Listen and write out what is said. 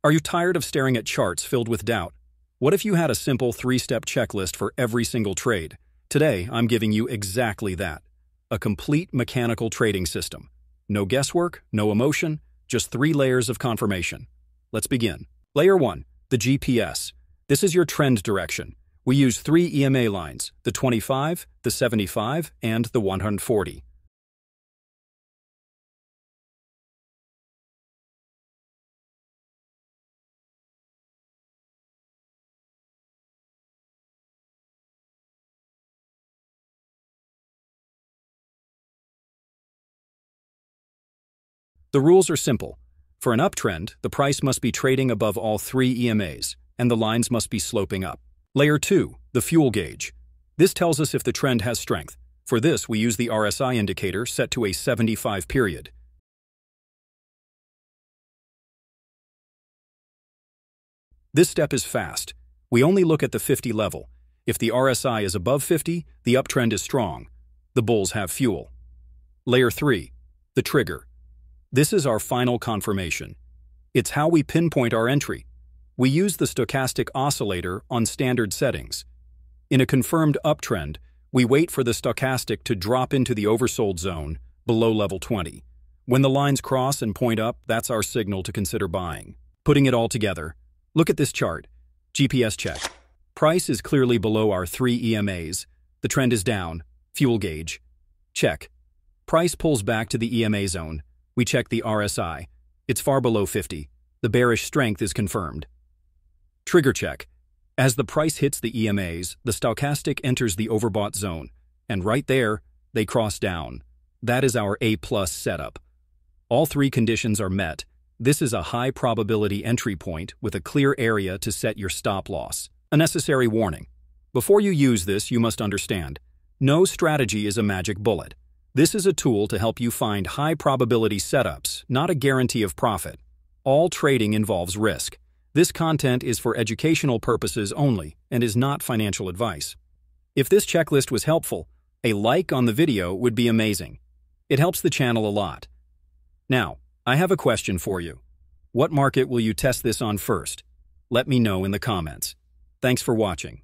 Are you tired of staring at charts filled with doubt? What if you had a simple 3-step checklist for every single trade? Today, I'm giving you exactly that. A complete mechanical trading system. No guesswork, no emotion, just 3 layers of confirmation. Let's begin. Layer 1, the GPS. This is your trend direction. We use 3 EMA lines, the 25, the 75, and the 140. The rules are simple. For an uptrend, the price must be trading above all 3 EMAs, and the lines must be sloping up. Layer 2, the fuel gauge. This tells us if the trend has strength. For this, we use the RSI indicator set to a 75 period. This step is fast. We only look at the 50 level. If the RSI is above 50, the uptrend is strong. The bulls have fuel. Layer 3, the trigger. This is our final confirmation. It's how we pinpoint our entry. We use the Stochastic Oscillator on standard settings. In a confirmed uptrend, we wait for the stochastic to drop into the oversold zone below level 20. When the lines cross and point up, that's our signal to consider buying. Putting it all together, look at this chart. GPS check. Price is clearly below our 3 EMAs. The trend is down. Fuel gauge. Check. Price pulls back to the EMA zone. We check the RSI. It's far below 50. The bearish strength is confirmed. Trigger check. As the price hits the EMAs, the stochastic enters the overbought zone, and right there, they cross down. That is our A+ setup. All 3 conditions are met. This is a high probability entry point with a clear area to set your stop loss. A necessary warning. Before you use this, you must understand, no strategy is a magic bullet. This is a tool to help you find high probability setups, not a guarantee of profit. All trading involves risk. This content is for educational purposes only and is not financial advice. If this checklist was helpful, a like on the video would be amazing. It helps the channel a lot. Now, I have a question for you. What market will you test this on first? Let me know in the comments. Thanks for watching.